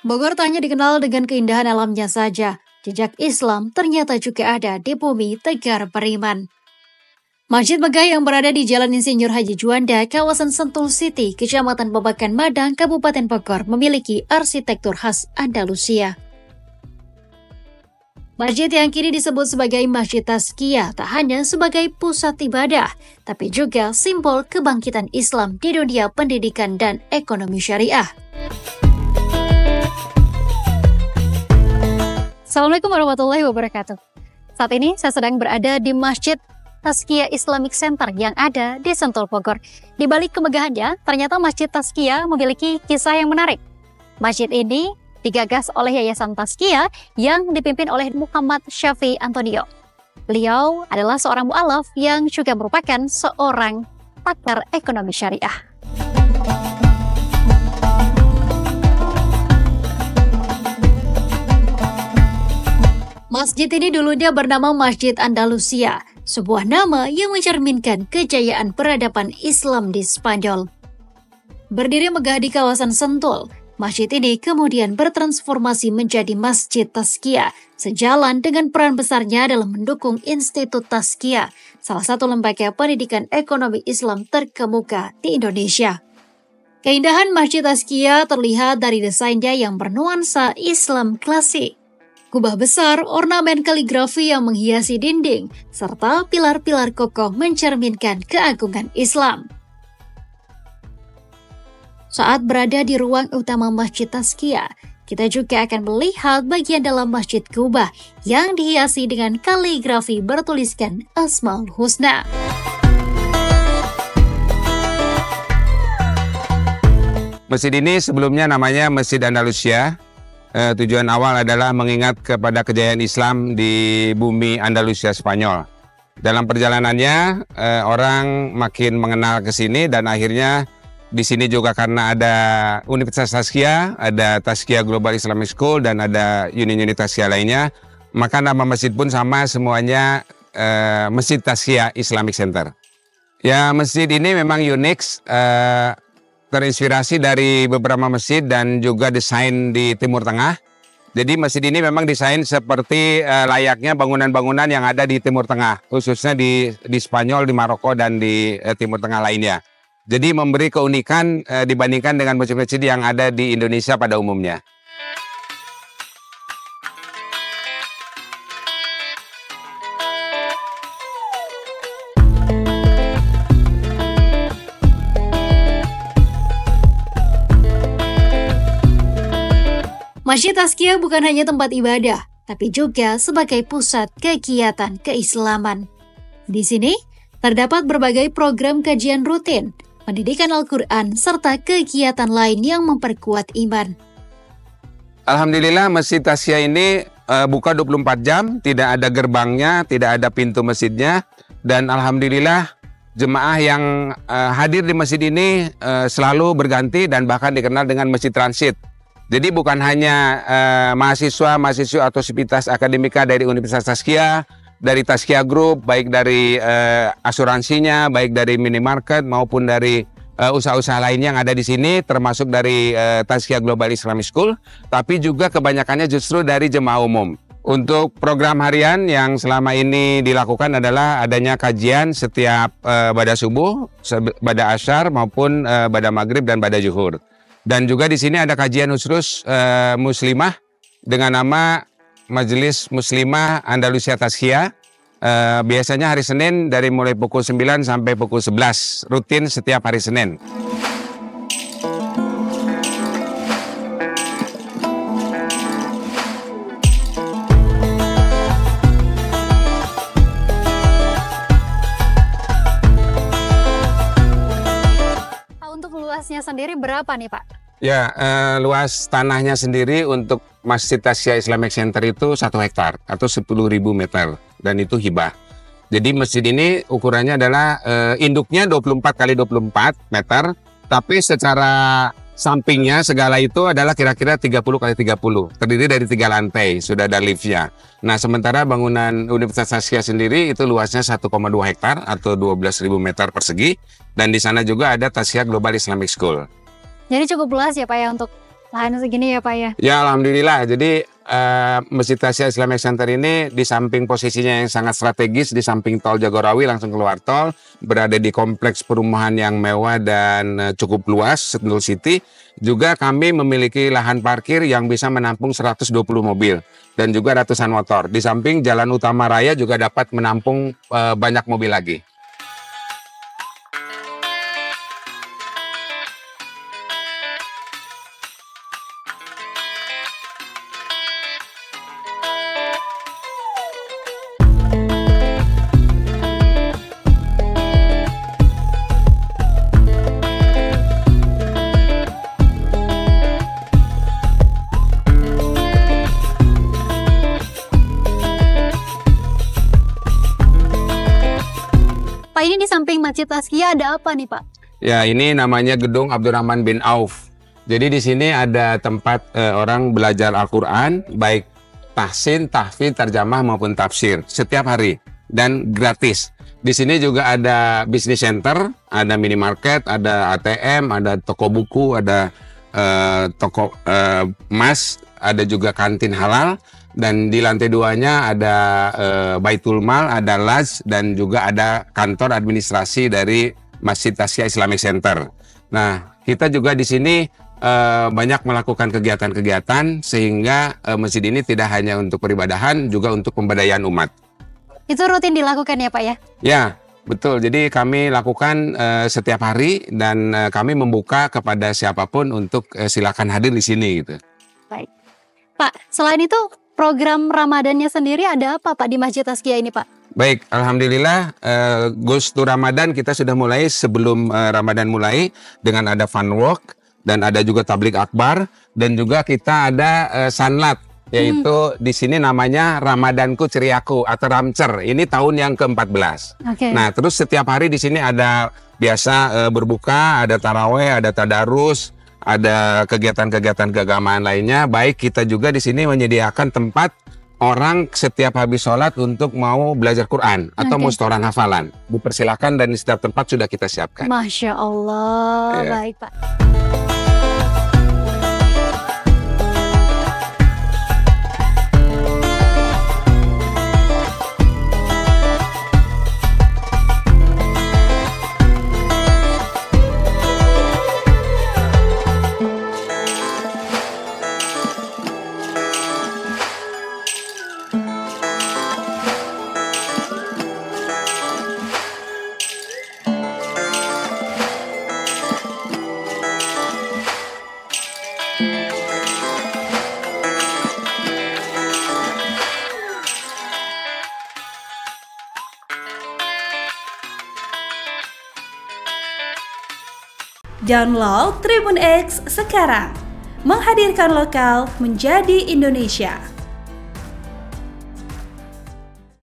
Bogor tak hanya dikenal dengan keindahan alamnya saja, jejak Islam ternyata juga ada di bumi Tegar Beriman. Masjid megah yang berada di Jalan Insinyur Haji Juanda, kawasan Sentul City, Kecamatan Babakan Madang, Kabupaten Bogor, memiliki arsitektur khas Andalusia. Masjid yang kini disebut sebagai Masjid Tazkiyah tak hanya sebagai pusat ibadah, tapi juga simbol kebangkitan Islam di dunia pendidikan dan ekonomi syariah. Assalamualaikum warahmatullahi wabarakatuh. Saat ini saya sedang berada di Masjid Tazkiyah Islamic Center yang ada di Sentul Bogor. Di balik kemegahannya, ternyata Masjid Tazkiyah memiliki kisah yang menarik. Masjid ini digagas oleh Yayasan Tazkiyah yang dipimpin oleh Muhammad Syafi Antonio. Beliau adalah seorang mu'alaf yang juga merupakan seorang pakar ekonomi syariah. Masjid ini dulunya bernama Masjid Andalusia, sebuah nama yang mencerminkan kejayaan peradaban Islam di Spanyol. Berdiri megah di kawasan Sentul, masjid ini kemudian bertransformasi menjadi Masjid Tazkiyah, sejalan dengan peran besarnya dalam mendukung Institut Tazkiyah, salah satu lembaga pendidikan ekonomi Islam terkemuka di Indonesia. Keindahan Masjid Tazkiyah terlihat dari desainnya yang bernuansa Islam klasik. Kubah besar, ornamen kaligrafi yang menghiasi dinding, serta pilar-pilar kokoh mencerminkan keagungan Islam. Saat berada di ruang utama Masjid Tazkiyah, kita juga akan melihat bagian dalam Masjid Kubah yang dihiasi dengan kaligrafi bertuliskan Asmaul Husna. Masjid ini sebelumnya namanya Masjid Andalusia. Tujuan awal adalah mengingat kepada kejayaan Islam di bumi Andalusia Spanyol. Dalam perjalanannya, orang makin mengenal ke sini dan akhirnya di sini juga karena ada Universitas Tazkiyah, ada Tazkiyah Global Islamic School dan ada unit-unit Tazkiyah lainnya, maka nama masjid pun sama semuanya, Masjid Tazkiyah Islamic Center. Ya, masjid ini memang unik. Terinspirasi dari beberapa masjid dan juga desain di Timur Tengah. Jadi masjid ini memang desain seperti layaknya bangunan-bangunan yang ada di Timur Tengah, khususnya di Spanyol, di Maroko, dan di Timur Tengah lainnya. Jadi memberi keunikan dibandingkan dengan masjid-masjid yang ada di Indonesia pada umumnya. Masjid Tazkiyah bukan hanya tempat ibadah, tapi juga sebagai pusat kegiatan keislaman. Di sini, terdapat berbagai program kajian rutin, pendidikan Al-Quran, serta kegiatan lain yang memperkuat iman. Alhamdulillah Masjid Tazkiyah ini buka 24 jam, tidak ada gerbangnya, tidak ada pintu masjidnya, dan Alhamdulillah jemaah yang hadir di masjid ini selalu berganti dan bahkan dikenal dengan Masjid Transit. Jadi bukan hanya mahasiswa atau sivitas akademika dari Universitas Tazkiyah, dari Tazkiyah Group, baik dari asuransinya, baik dari minimarket maupun dari usaha-usaha lainnya yang ada di sini, termasuk dari Tazkiyah Global Islamic School, tapi juga kebanyakannya justru dari jemaah umum. Untuk program harian yang selama ini dilakukan adalah adanya kajian setiap pada subuh, pada asyar maupun pada maghrib dan pada zuhur. Dan juga di sini ada kajian khusus muslimah dengan nama Majelis Muslimah Andalusia Tazkiyah. Biasanya hari Senin dari mulai pukul 9 sampai pukul 11, rutin setiap hari Senin. Luasnya sendiri berapa nih Pak? Ya, luas tanahnya sendiri untuk Masjid Tazkiyah Islamic Center itu 1 hektar atau 10.000 meter dan itu hibah. Jadi masjid ini ukurannya adalah induknya 24 kali 24 meter, tapi secara sampingnya segala itu adalah kira-kira 30 kali 30, terdiri dari 3 lantai, sudah ada liftnya. Nah, sementara bangunan Universitas Tazkiyah sendiri itu luasnya 1,2 hektar atau 12.000 meter persegi, dan di sana juga ada Tazkiyah Global Islamic School. Jadi cukup luas ya Pak ya untuk Lahan segini ya Pak ya? Ya alhamdulillah. Jadi Masjid Tasya Islamic Center ini di samping posisinya yang sangat strategis di samping tol Jagorawi langsung keluar tol, berada di kompleks perumahan yang mewah dan cukup luas, Sentul City. Juga kami memiliki lahan parkir yang bisa menampung 120 mobil dan juga ratusan motor. Di samping jalan utama raya juga dapat menampung banyak mobil lagi. Pak, ini di samping Masjid Tasya ada apa nih Pak? Ya, ini namanya Gedung Abdurrahman bin Auf. Jadi di sini ada tempat orang belajar Al-Quran, baik tahsin, tahfidz, tarjamah maupun tafsir setiap hari dan gratis. Di sini juga ada business center, ada minimarket, ada ATM, ada toko buku, ada toko emas, ada juga kantin halal. Dan di lantai 2-nya ada Baitul Mal, ada Laj, dan juga ada kantor administrasi dari Masjid Tasya Islamic Center. Nah, kita juga di sini banyak melakukan kegiatan-kegiatan sehingga masjid ini tidak hanya untuk peribadahan, juga untuk pemberdayaan umat. Itu rutin dilakukan ya Pak ya? Ya, betul. Jadi kami lakukan setiap hari dan kami membuka kepada siapapun untuk silakan hadir di sini gitu. Baik. Pak, selain itu program Ramadannya sendiri ada apa Pak di Masjid Tasya ini Pak? Baik, alhamdulillah Goes to Ramadan kita sudah mulai sebelum Ramadan mulai dengan ada fun walk dan ada juga tablik akbar dan juga kita ada sanlat yaitu di sini namanya Ramadanku Ceriaku atau Ramcer. Ini tahun yang ke-14. Okay. Nah, terus setiap hari di sini ada biasa berbuka, ada taraweh, ada tadarus, ada kegiatan-kegiatan keagamaan lainnya. Baik kita juga di sini menyediakan tempat orang setiap habis sholat untuk mau belajar Quran atau mau setoran hafalan. Dipersilakan dan di setiap tempat sudah kita siapkan. Masya Allah, baik Pak. Download Tribun X sekarang, menghadirkan lokal menjadi Indonesia.